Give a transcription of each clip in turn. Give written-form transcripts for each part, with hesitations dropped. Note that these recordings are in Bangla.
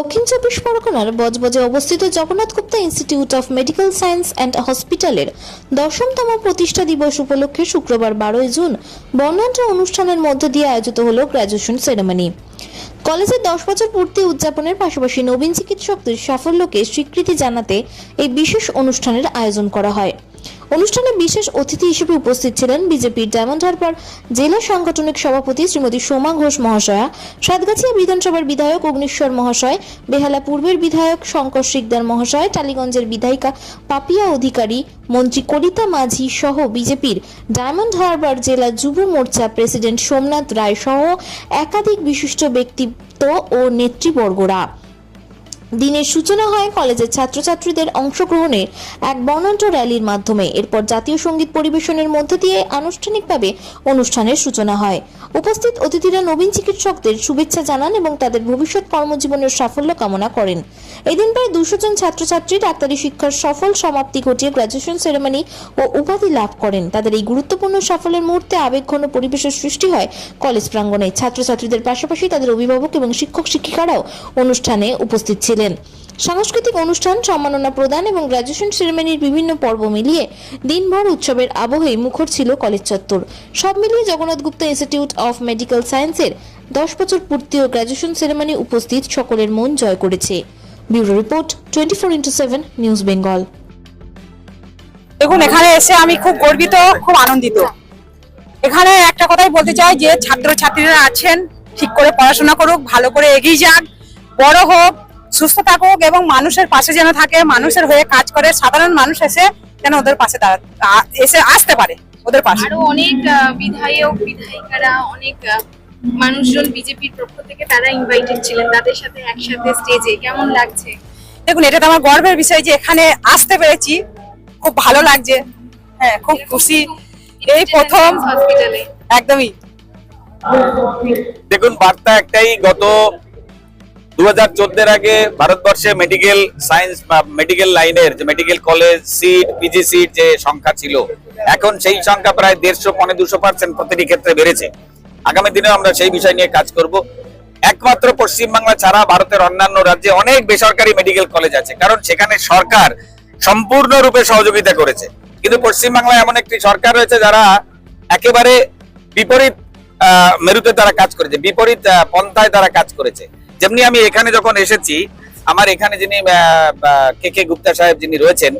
দক্ষিণ চব্বিশ পরগনার বজবজে অবস্থিত Jagannath Gupta institute of medical science and হসপিটালের 10তম প্রতিষ্ঠা দিবস উপলক্ষে শুক্রবার 12 জুন বর্ণাঢ্য অনুষ্ঠানের মধ্য দিয়ে আয়োজিত হল গ্র্যাজুয়েশন সেরেমনি। কলেজের 10 বছর পূর্তি উদযাপনের পাশাপাশি নবীন চিকিৎসকদের সাফল্যকে স্বীকৃতি জানাতে এই বিশেষ অনুষ্ঠানের আয়োজন করা হয়। অনুষ্ঠানে বিশেষ অতিথি হিসেবে উপস্থিত ছিলেন বিজেপির ডায়মন্ড হারবার জেলা সাংগঠনিক সভাপতি শ্রীমতী সোমা ঘোষ মহাশয়া, সাতগাছিয়া বিধানসভার বিধায়ক অগ্নিশ্বর মহাশয়, বেহালা পূর্বের বিধায়ক শঙ্কর শিকদার মহাশয়, টালিগঞ্জের বিধায়িকা পাপিয়া অধিকারী, মন্ত্রী কলিতা মাঝি সহ বিজেপির ডায়মন্ড হারবার জেলা যুব মোর্চা প্রেসিডেন্ট সোমনাথ রায় সহ একাধিক বিশিষ্ট ব্যক্তিত্ব ও নেতৃবর্গরা। দিনের সূচনা হয় কলেজের ছাত্রছাত্রীদের অংশগ্রহণের এক বর্ণাঢ্য র্যালির মাধ্যমে। এরপর জাতীয় সঙ্গীত পরিবেশনের মধ্য দিয়ে আনুষ্ঠানিকভাবে অনুষ্ঠানের সূচনা হয়। উপস্থিত অতিথিরা নবীন চিকিৎসকদের শুভেচ্ছা জানান এবং তাদের ভবিষ্যৎ কর্মজীবনের সাফল্য কামনা করেন। এদিন প্রায় 200 জন ছাত্রছাত্রী ডাক্তারি শিক্ষার সফল সমাপ্তি ঘটিয়ে গ্র্যাজুয়েশন সেরেমনি ও উপাধি লাভ করেন। তাদের এই গুরুত্বপূর্ণ সাফল্যের মুহূর্তে আবেগঘন পরিবেশের সৃষ্টি হয় কলেজ প্রাঙ্গণে। ছাত্রছাত্রীদের পাশাপাশি তাদের অভিভাবক এবং শিক্ষক শিক্ষিকারাও অনুষ্ঠানে উপস্থিত ছিলেন। সাংস্কৃতিক অনুষ্ঠান, সম্মাননা প্রদান এবং গ্র্যাজুয়েশন সেরেমনির বিভিন্ন পর্ব মিলিয়ে দিনভর উৎসবের আবহে মুখর ছিল কলেজ চত্বর। সব মিলিয়ে Jagannath Gupta institute of medical সায়েন্সের 10 বছর পূর্তি ও গ্র্যাজুয়েশন সেরেমনি উপস্থিত সকলের মন জয় করেছে। Bureau report 24x7 news Bengal. দেখুন, এখানে এসে আমি খুব গর্বিত, খুব আনন্দিত। এখানে একটা কথাই বলতে চাই যে ছাত্রছাত্রীরা আছেন, ঠিক করে পড়াশোনা করুক, ভালো করে এগিয়ে যাক, বড় হোক, সুস্থ থাকুক এবং মানুষের পাশে যেন থাকে, মানুষের হয়ে কাজ করে, সাধারণ মানুষ এসে যেন ওদের পাশে এসে আসতে পারে ওদের পাশে। আরো অনেক বিধায়ক বিধায়িকারা, অনেক মানুষজন বিজেপির পক্ষ থেকে তারা ইনভাইটেড ছিলেন, তাদের সাথে একসাথে স্টেজে কেমন লাগছে? দেখুন, এটা তো আমার গর্বের বিষয় যে এখানে আসতে পেরেছি, খুব ভালো লাগছে। হ্যাঁ, খুব খুশি। এই প্রথম হসপিটালে একদমই। দেখুন, বার্তা একটাই, গত 2014 আগে ভারতবর্ষে মেডিকেল সায়েন্স বা মেডিকেল লাইনের যে medical college seat, PG seat যে সংখ্যা ছিল, এখন সেই সংখ্যা প্রায় 150-200% প্রতিটি ক্ষেত্রে বেড়েছে। আগামী দিনে আমরা সেই বিষয় নিয়ে কাজ করব। একমাত্র পশ্চিমবাংলা ছাড়া ভারতের অন্যান্য রাজ্যে অনেক বেসরকারি মেডিকেল কলেজ আছে, কারণ সেখানে সরকার সম্পূর্ণরূপে সহযোগিতা করেছে। কিন্তু পশ্চিমবাংলায় এমন একটি সরকার রয়েছে যারা একেবারে বিপরীত মেরুতে তারা কাজ করেছে, বিপরীত পন্থায় তারা কাজ করেছে। যেমনি আমি এখানে যখন এসেছি, আমার এখানে যিনি কে গুপ্তা সাহেব যিনি রয়েছেন,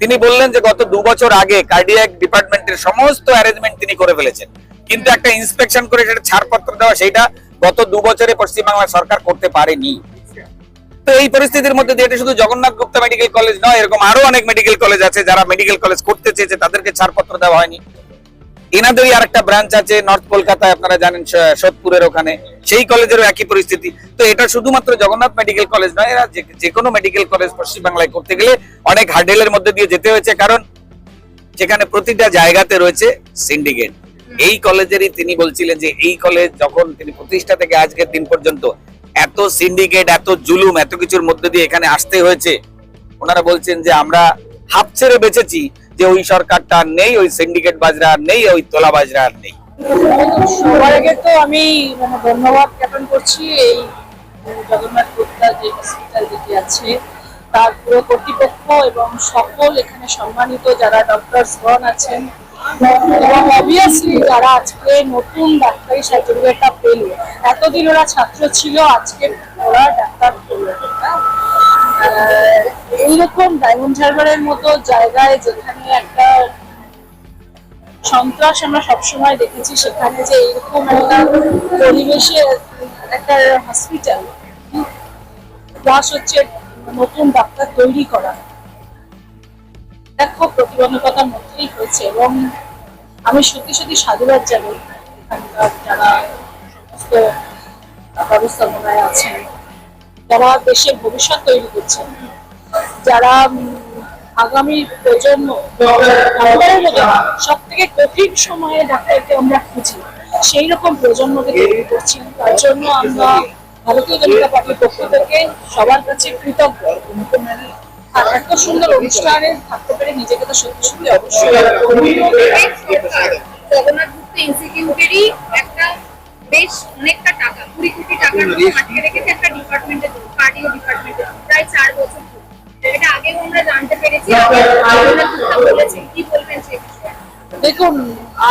তিনি বললেন যে গত 2 বছর আগে কার্ডিয়াক ডিপার্টমেন্টের সমস্ত অ্যারেঞ্জমেন্ট তিনি করে ফেলেছেন, কিন্তু একটা ইন্সপেকশন করে সেটা ছাড়পত্র দেওয়া, সেইটা গত 2 বছরে পশ্চিমবাংলা সরকার করতে পারেনি। তো এই পরিস্থিতির মধ্যে দিয়ে, এটা শুধু জগন্নাথ গুপ্তা মেডিকেল কলেজ নয়, এরকম আরো অনেক মেডিকেল কলেজ আছে যারা মেডিকেল কলেজ করতে চেয়েছে, তাদেরকে ছাড়পত্র দেওয়া হয়নি। এনাদেরই আর একটা ব্রাঞ্চ আছে নর্থ কলকাতায়, আপনারা জানেন, সোদপুরের ওখানে, সেই কলেজেরও একই পরিস্থিতি। তো এটা শুধুমাত্র জগন্নাথ মেডিকেল কলেজ নয়, এরা যে কোনো মেডিকেল কলেজ পশ্চিমবাংলায় করতে গেলে অনেক হার্ডেলের মধ্যে দিয়ে যেতে হয়েছে, কারণ সেখানে প্রতিটা জায়গাতে রয়েছে সিন্ডিকেট। এই কলেজেরই তিনি বলছিলেন যে এই কলেজ যখন তিনি প্রতিষ্ঠা থেকে আজকের দিন পর্যন্ত এত সিন্ডিকেট, এত জুলুম, এত কিছুর মধ্যে দিয়ে এখানে আসতে হয়েছে। ওনারা বলছেন যে আমরা হাফ ছেড়ে বেঁচেছি, যে ওই সরকারটা নেই, ওই সিন্ডিকেট বাজরা আর নেই, ওই তোলা বাজরা আর নেই। সবার আগে তো আমি ধন্যবাদ জ্ঞাপন করছি এই জগন্নাথ গুপ্তা যে হসপিটাল যেটি আছে তার পুরো কর্তৃপক্ষ এবং সকল এখানে সম্মানিত যারা ডক্টরসগণ আছেন, এবং অবভিয়াসলি যারা আজকে নতুন ডাক্তারি সার্টিফিকেটটা পেল। এতদিন ওরা ছাত্র ছিল, আজকে ওরা ডাক্তার পেল। এইরকম ডায়মন্ড হারবারের মতো জায়গায় যেখানে একটা সন্ত্রাস আমরা সবসময় দেখেছি, সেখানে যে এইরকম একটা পরিবেশে একটা হসপিটাল প্লাস হচ্ছে নতুন ডাক্তার তৈরি করা, এটা খুব প্রতিবন্ধকতার মধ্যেই হয়েছে। এবং আমি সত্যি সত্যি সাধুবাদ জানাই এখানকার যারা সমস্ত ব্যবস্থাপনায় আছেন, যারা দেশের ভবিষ্যৎ তৈরি করছেন, যারা আগামী প্রজন্ম, সব থেকে কঠিন সময়ে ডাক্তারকে আমরা খুঁজি, সেই রকম প্রজন্মকে তৈরি করছি। তার জন্য আমরা ভারতীয় জনতা পার্টির পক্ষ থেকে সবার কাছে কৃতজ্ঞ। আর এত সুন্দর অনুষ্ঠানে থাকতে পেরে নিজেকে তো সত্যি সত্যি অবশ্যই জগন্নাথ গুপ্তা ইনস্টিটিউটেরই একটা বেশ অনেকটা টাকা, 20 কোটি টাকার মতো আটকে রেখেছে একটা ডিপার্টমেন্টের জন্য। কার্ডিও ডিপার্টমেন্টে প্রায় 4 বছর ধরে। এটা আগেও আমরা জানতে পেরেছি, আগে জগন্নাথ গুপ্তা বলেছেন, কি বলবেন সেই বিষয়ে? দেখুন,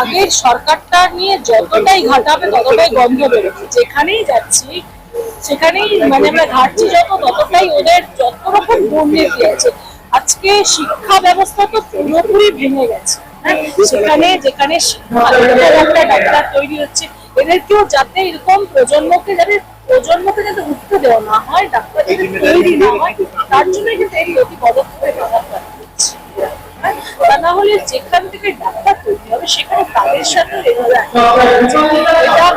আগের সরকারটা নিয়ে যতটাই ঘাটাবে ততটাই গন্ধ বেরোচ্ছে। যেখানেই যাচ্ছি সেখানেই মানে আমরা ঘাটছি ততটাই ওদের যত রকম দুর্নীতি আছে। আজকে শিক্ষা ব্যবস্থা তো পুরোপুরি ভেঙে গেছে। হ্যাঁ, যেখানে শিক্ষা একটা ডাক্তার তৈরি হচ্ছে, এদেরকেও যাতে এরকম প্রজন্মকে যাতে উঠতে দেওয়া না হয়, ডাক্তার যাতে তৈরি না হয়, তার জন্য কিন্তু এই অতি পদক্ষেপে ব্যবহার করছে। তা না হলে যেখান থেকে ডাক্তার তৈরি হবে সেখানে তাদের সাথে এটা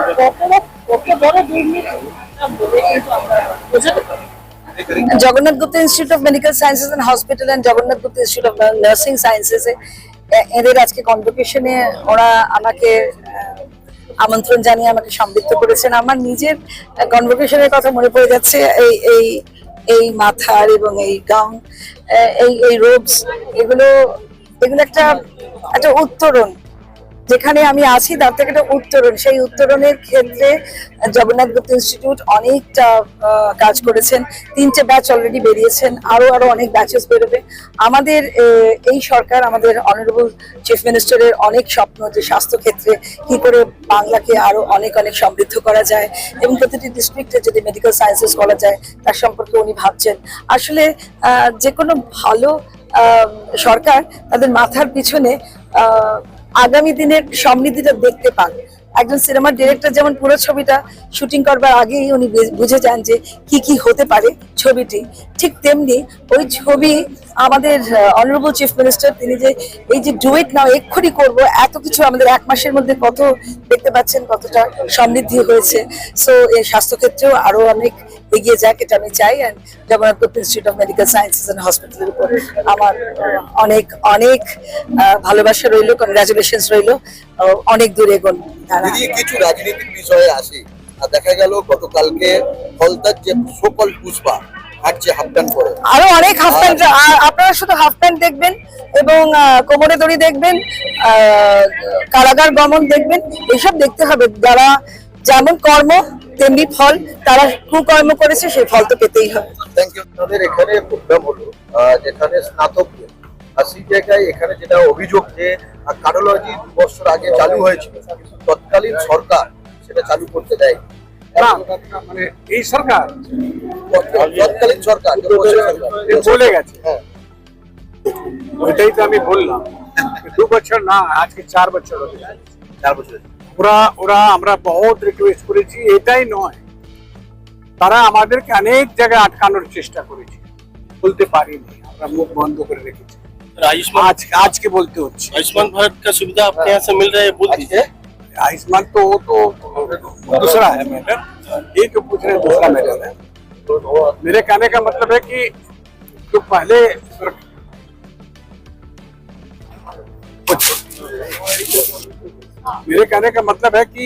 কত বড় দুর্নীতি বলে কিন্তু আমরা বোঝাতে পারি। Jagannath Gupta institute of medical sciences and hospital and Jagannath Gupta institute of nursing sciences এদের আজকে কনভোকেশনে ওরা আমাকে আমন্ত্রণ জানিয়ে আমাকে সম্পৃক্ত করেছেন। আমার নিজের কনভোকেশনের কথা মনে পড়ে যাচ্ছে। এই এই এই মাথার এবং এই গাউন, এই রোবস, এগুলো একটা একটা উত্তরণ। যেখানে আমি আছি তার থেকে একটা উত্তরণ। সেই উত্তরণের ক্ষেত্রে জগন্নাথ গুপ্তা ইনস্টিটিউট অনেকটা কাজ করেছেন। 3টে ব্যাচ অলরেডি বেরিয়েছেন, আরো অনেক ব্যাচেস বেরোবে। আমাদের এই সরকার, আমাদের অনারেবল চিফ মিনিস্টারের অনেক স্বপ্ন যে স্বাস্থ্য ক্ষেত্রে কি করে বাংলাকে আরো অনেক সমৃদ্ধ করা যায় এবং প্রতিটি ডিস্ট্রিক্টে যদি মেডিকেল সায়েন্সেস করা যায় তার সম্পর্কে উনি ভাবছেন। আসলে যে কোনো ভালো সরকার তাদের মাথার পিছনে আগামী দিনের সমৃদ্ধিটা দেখতে পান। একজন সিনেমার ডিরেক্টর যেমন পুরো ছবিটা শুটিং করবার আগেই উনি বুঝে যান যে কি হতে পারে ছবিটি, ঠিক তেমনি ওই ছবি আমাদের অনারেবল চিফ মিনিস্টার তিনি যে এই যে ডু ইট নাও, এক্ষুনি করব, এত কিছু আমাদের 1 মাসের মধ্যে কত দেখতে পাচ্ছেন, কতটা সমৃদ্ধি হয়েছে। সো এই স্বাস্থ্যক্ষেত্রেও আরো অনেক এগিয়ে যাক, এটা আমি চাই। And Jagannath Gupta institute of medical sciences and হসপিটালের উপর আমার অনেক ভালোবাসা রইলো, কনগ্রাচুলেশনস রইলো। অনেক দূর এগোন। দিদি, কিছু রাজনৈতিক বিষয়ে আসি। আর দেখা গেল গতকালকে ফলতার যে সকল পুষ্পা হাঁটছে হাফ প্যান্ট পরে, আরো অনেক হাফ প্যান্ট, আপনারা শুধু হাফ প্যান্ট দেখবেন এবং কোমরে দড়ি দেখবেন, কারাগার গমন দেখবেন, এইসব দেখতে হবে। যারা যেমন কর্ম তেমনি ফল, তারা কুকর্ম করেছে সেই ফল তো পেতেই হবে। Thank you. আমাদের এখানে প্রোগ্রাম হলো যেখানে স্নাতকদের, আর সেই জায়গায় এখানে যেটা অভিযোগ যে কার্ডিওলজি 2 বছর আগে চালু হয়েছিল, তৎকালীন সরকার সেটা চালু করতে দেয়। মানে এই সরকার, তৎকালীন সরকার বলে গেছে। হ্যাঁ, ওইটাই তো আমি বললাম, 2 বছর না, আজকে 4 বছর হয়ে গেছে। 4 বছর। ওরা আমরা বহুত রিকোয়েস্ট করেছি, এটাই নয়, তারা আমাদেরকে অনেক জায়গায় আটকানোর চেষ্টা করেছে, বলতে পারিনি, আমরা মুখ বন্ধ করে রেখেছি। आज के बोलते हो आयुष्मान भारत का सुविधा आपके यहाँ से मिल रहा है, बोल दीजिए। आयुष्मान तो वो तो दूसरा है मैटर, ये जो पूछ रहे हैं दूसरा मैटर है। मेरे कहने का मतलब है कि जो पहले मेरे कहने का मतलब है कि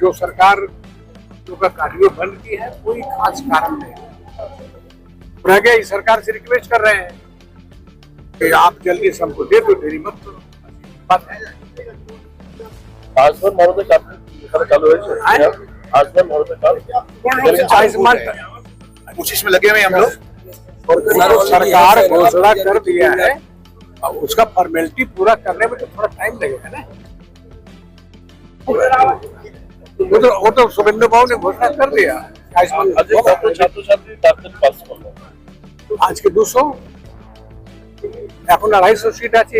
जो सरकार जो का कार्य बंद की है, कोई खास कारण नहीं। रह गए, इस सरकार से रिक्वेस्ट कर रहे हैं कि आप जल्दी से हमको दे दो, देरी मत करो। बात है। आयुष्मान भारत कार्ड এখানে চালু হয়েছে। आयुष्मान भारत कार्ड आयुष्मान 25 में लगे हुए हम लोग। सरकार घोषणा कर दिया है, अब उसका फॉर्मेलिटी पूरा करने में तो थोड़ा टाइम लगेगा ना। वो तो शुभेंद्र बाबू ने घोषणा कर दिया आयुष्मान। ছাত্রছাত্রী ডাক্তার পাস করলো আজকে 200, এখন 250 সিট আছে।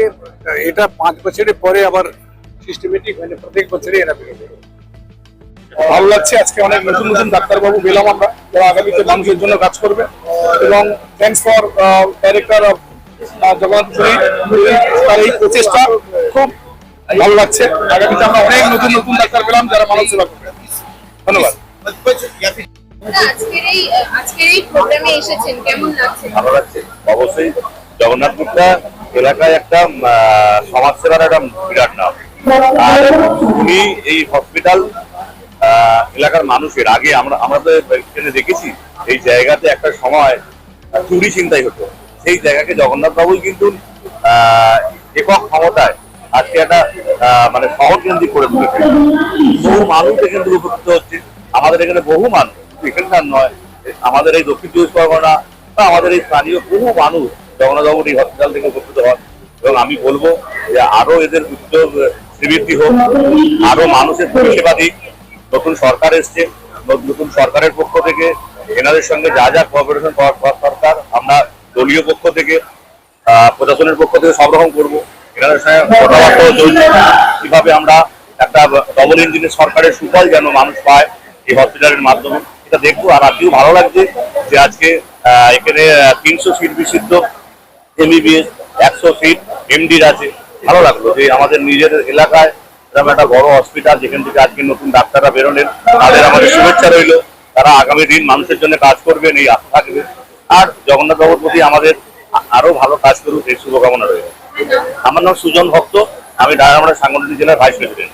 এটা 5 বছরের পরে আবার সিস্টেমেটিক মানে প্রত্যেক বছরই এরা বেড়ে যাবে। ভালো লাগছে, আজকে অনেক নতুন নতুন ডাক্তারবাবু পেলাম আমরা, যারা আগামীতে মানুষের জন্য কাজ করবে। এবং thanks for director of Jagannath তার এই প্রচেষ্টা খুব ভালো লাগছে। আগামীতে আমরা অনেক নতুন নতুন ডাক্তার পেলাম যারা মানব সেবা করবে। ধন্যবাদ। আজকের এই প্রোগ্রামে এসেছেন, কেমন লাগছে? ভালো লাগছে অবশ্যই। জগন্নাথ গুপ্তা এলাকায় একটা সমাজসেবার একটা বিরাট নাম, আর উনি এই হসপিটাল এলাকার মানুষের আগে আমরা তো এখানে দেখেছি এই জায়গাতে একটা সময় চুরি ছিনতাই হতো, সেই জায়গাকে জগন্নাথ বাবুই কিন্তু একক ক্ষমতায় আজকে একটা মানে শহর কেন্দ্রিক করে তুলেছে। বহু মানুষ এখানে উপকৃত হচ্ছে, আমাদের এখানে বহু মানুষ শুধু এখানকার নয়, আমাদের এই দক্ষিণ চব্বিশ পরগনা বা আমাদের এই স্থানীয় বহু মানুষ জগন্নাথবাবুর এই হসপিটাল থেকে উপকৃত হন। এবং আমি বলবো যে আরো এদের উদ্যোগ শ্রীবৃদ্ধি হোক, আরো মানুষের পরিষেবা দিক। নতুন সরকার এসছে, নতুন সরকারের পক্ষ থেকে এনাদের সঙ্গে যা যা কোঅপারেশন সরকার, আমরা দলীয় পক্ষ থেকে প্রশাসনের পক্ষ থেকে সব রকম করবো। এনাদের সঙ্গে কথাবার্তা চলছে কিভাবে আমরা একটা ডবল ইঞ্জিনের সরকারের সুফল যেন মানুষ পায় এই হসপিটালের মাধ্যমে, এটা দেখবো। আর আজকেও ভালো লাগছে যে আজকে এখানে 300 সিট বিশিষ্ট এমবিবিএস, 100 সিট এমডির আছে। ভালো লাগলো যে আমাদের নিজের এলাকায় এরকম একটা বড় হসপিটাল যেখান থেকে আজকে নতুন ডাক্তাররা বেরোলেন, তাদের আমাদের শুভেচ্ছা রইল। তারা আগামী দিন মানুষের জন্য কাজ করবেন এই আশা থাকবে। আর জগন্নাথ বাবুর প্রতি আমাদের আরো ভালো কাজ করুক এই শুভকামনা রইল। আমার নাম সুজন ভক্ত, আমি ডায়মন্ড সাংগঠনিক জেলার ভাইস প্রেসিডেন্ট।